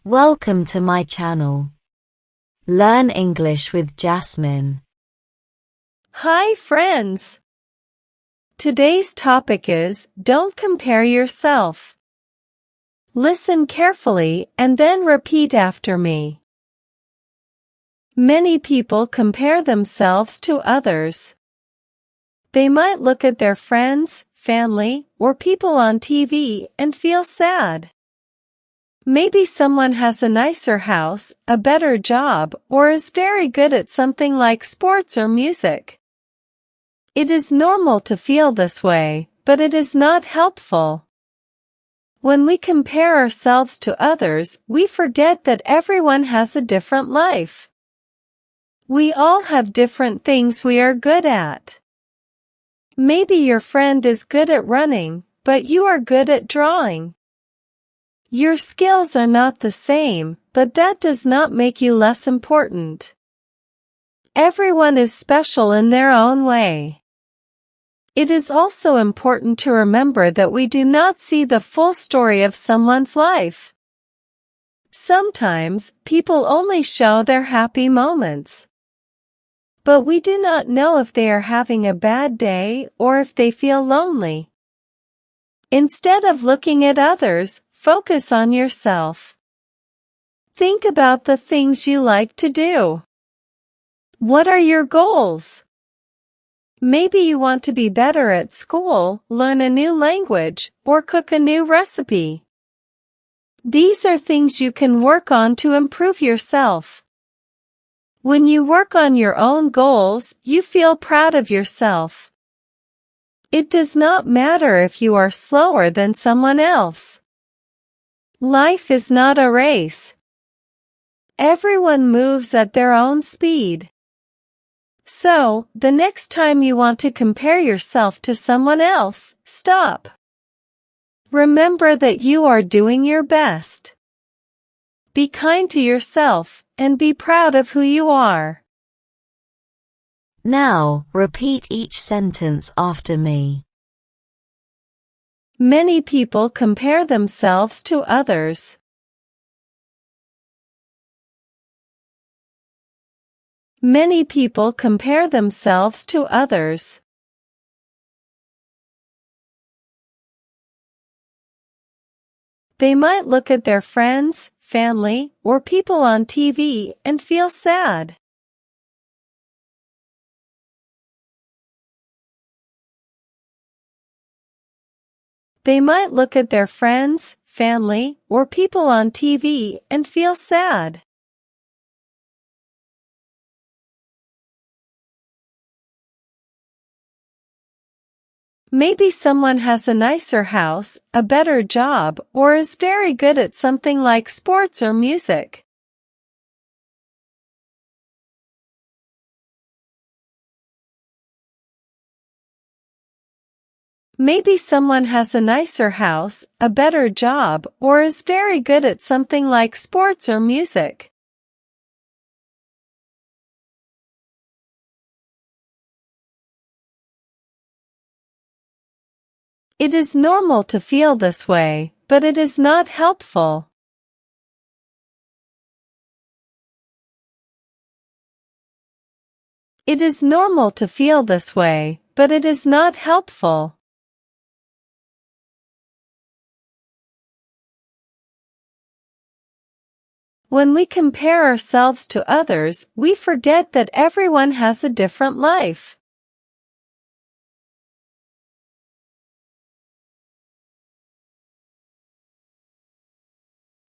Welcome to my channel. Learn English with Jasmine. Hi friends! Today's topic is, don't compare yourself. Listen carefully and then repeat after me. Many people compare themselves to others. They might look at their friends, family, or people on TV and feel sad. Maybe someone has a nicer house, a better job, or is very good at something like sports or music. It is normal to feel this way, but it is not helpful. When we compare ourselves to others, we forget that everyone has a different life. We all have different things we are good at. Maybe your friend is good at running, but you are good at drawing. Your skills are not the same, but that does not make you less important. Everyone is special in their own way. It is also important to remember that we do not see the full story of someone's life. Sometimes, people only show their happy moments. But we do not know if they are having a bad day or if they feel lonely. Instead of looking at others, focus on yourself. Think about the things you like to do. What are your goals? Maybe you want to be better at school, learn a new language, or cook a new recipe. These are things you can work on to improve yourself. When you work on your own goals, you feel proud of yourself. It does not matter if you are slower than someone else. Life is not a race. Everyone moves at their own speed. So, the next time you want to compare yourself to someone else, stop. Remember that you are doing your best. Be kind to yourself, and be proud of who you are. Now, repeat each sentence after me. Many people compare themselves to others. Many people compare themselves to others. They might look at their friends, family, or people on TV and feel sad. They might look at their friends, family, or people on TV and feel sad. Maybe someone has a nicer house, a better job, or is very good at something like sports or music. Maybe someone has a nicer house, a better job, or is very good at something like sports or music. It is normal to feel this way, but it is not helpful. It is normal to feel this way, but it is not helpful. When we compare ourselves to others, we forget that everyone has a different life.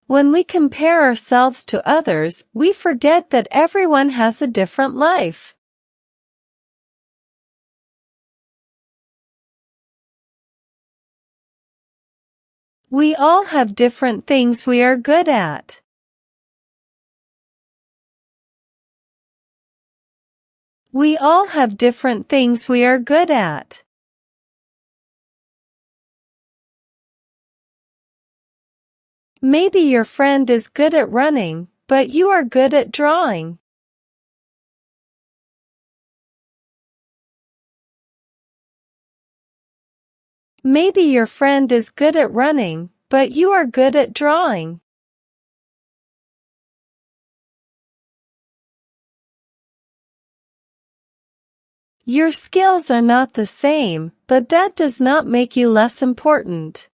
When we compare ourselves to others, we forget that everyone has a different life. We all have different things we are good at. We all have different things we are good at. Maybe your friend is good at running, but you are good at drawing. Maybe your friend is good at running, but you are good at drawing. Your skills are not the same, but that does not make you less important.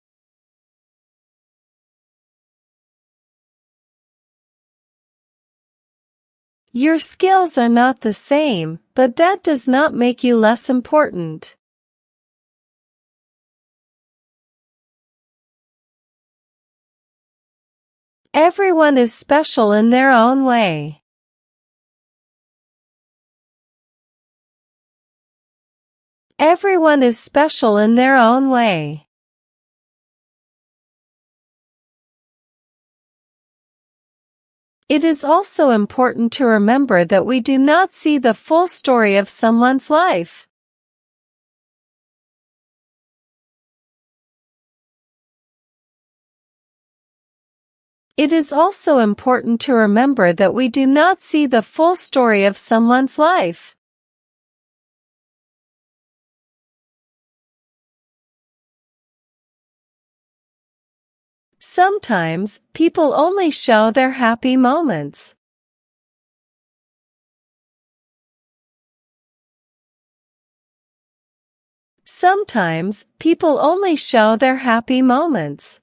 Your skills are not the same, but that does not make you less important. Everyone is special in their own way. Everyone is special in their own way. It is also important to remember that we do not see the full story of someone's life. It is also important to remember that we do not see the full story of someone's life. Sometimes, people only show their happy moments. Sometimes, people only show their happy moments.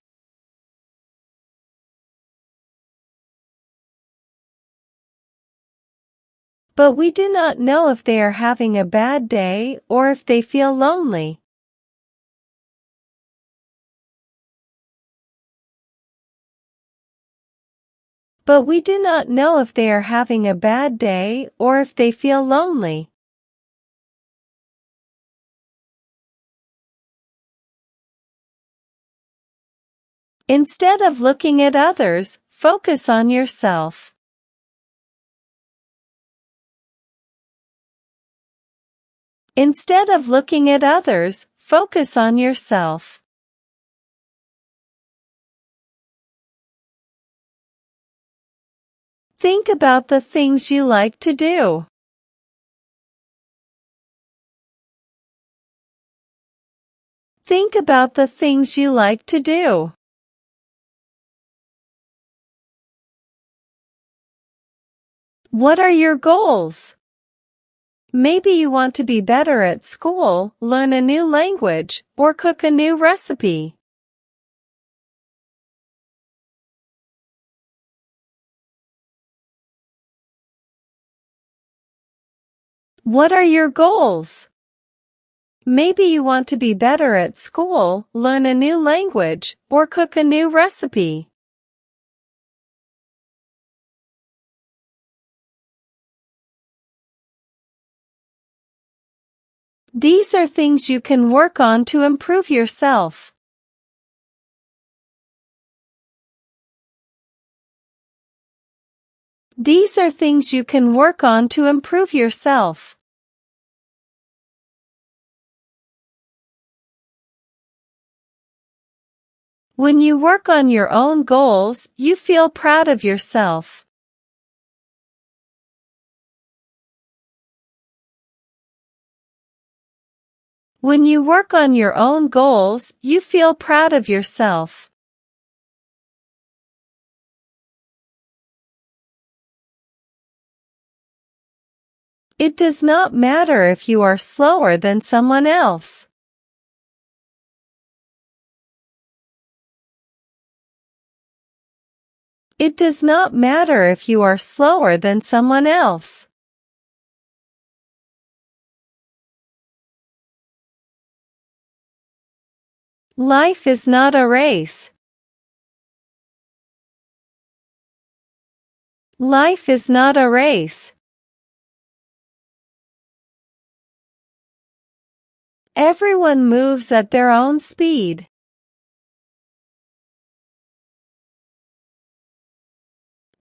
But we do not know if they are having a bad day or if they feel lonely. But we do not know if they are having a bad day or if they feel lonely. Instead of looking at others, focus on yourself. Instead of looking at others, focus on yourself. Think about the things you like to do. Think about the things you like to do. What are your goals? Maybe you want to be better at school, learn a new language, or cook a new recipe. What are your goals? Maybe you want to be better at school, learn a new language, or cook a new recipe. These are things you can work on to improve yourself. These are things you can work on to improve yourself. When you work on your own goals, you feel proud of yourself. When you work on your own goals, you feel proud of yourself. It does not matter if you are slower than someone else. It does not matter if you are slower than someone else. Life is not a race. Life is not a race. Everyone moves at their own speed.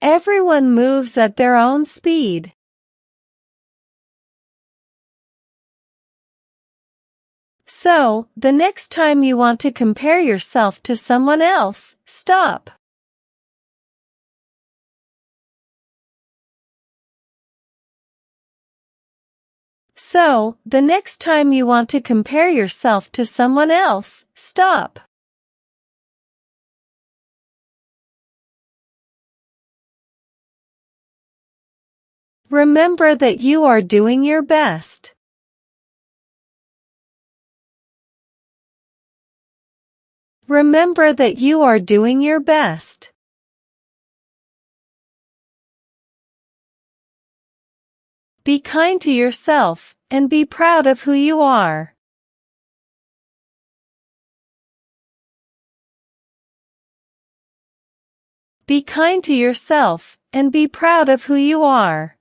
Everyone moves at their own speed. So, the next time you want to compare yourself to someone else, stop. So, the next time you want to compare yourself to someone else, stop. Remember that you are doing your best. Remember that you are doing your best. Be kind to yourself and be proud of who you are. Be kind to yourself and be proud of who you are.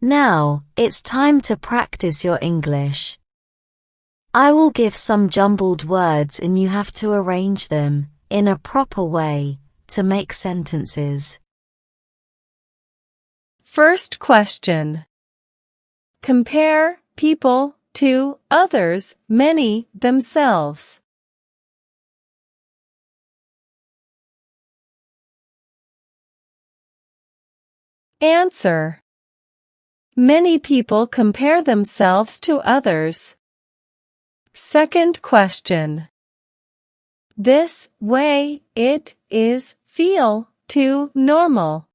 Now, it's time to practice your English. I will give some jumbled words and you have to arrange them, in a proper way, to make sentences. First question. Compare people to others, many, themselves. Answer. Many people compare themselves to others. Second question. This way it is feel too normal.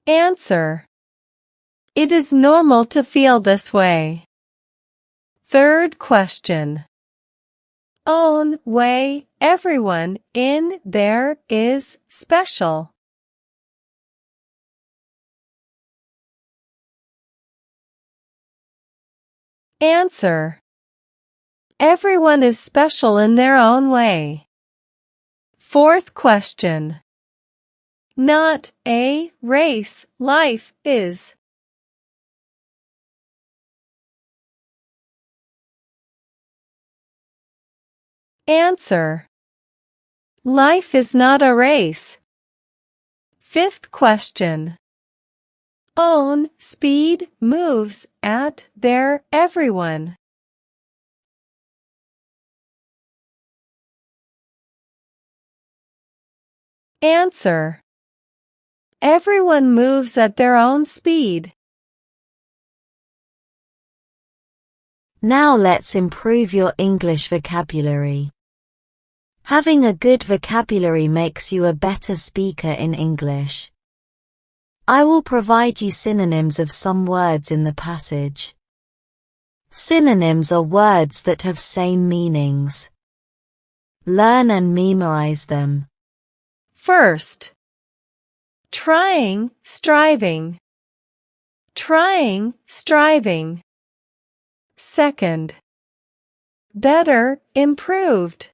Answer. It is normal to feel this way. Third question. Own way everyone in there is special. Answer. Everyone is special in their own way. Fourth question. Not a race, life is. Answer. Life is not a race. Fifth question. Own speed moves at their everyone. Answer. Everyone moves at their own speed. Now let's improve your English vocabulary. Having a good vocabulary makes you a better speaker in English. I will provide you synonyms of some words in the passage. Synonyms are words that have same meanings. Learn and memorize them. First. Trying, striving. Trying, striving. Second. Better, improved.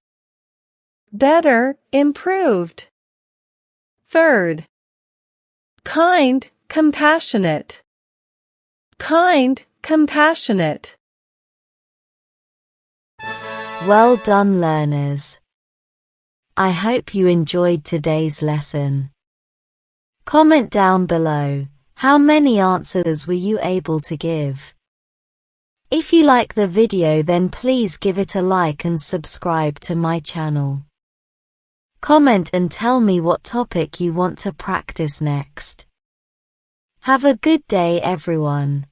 Better, improved. Third. Kind, compassionate. Kind, compassionate. Well done, learners. I hope you enjoyed today's lesson. Comment down below, how many answers were you able to give? If you like the video, then please give it a like and subscribe to my channel. Comment and tell me what topic you want to practice next. Have a good day, everyone.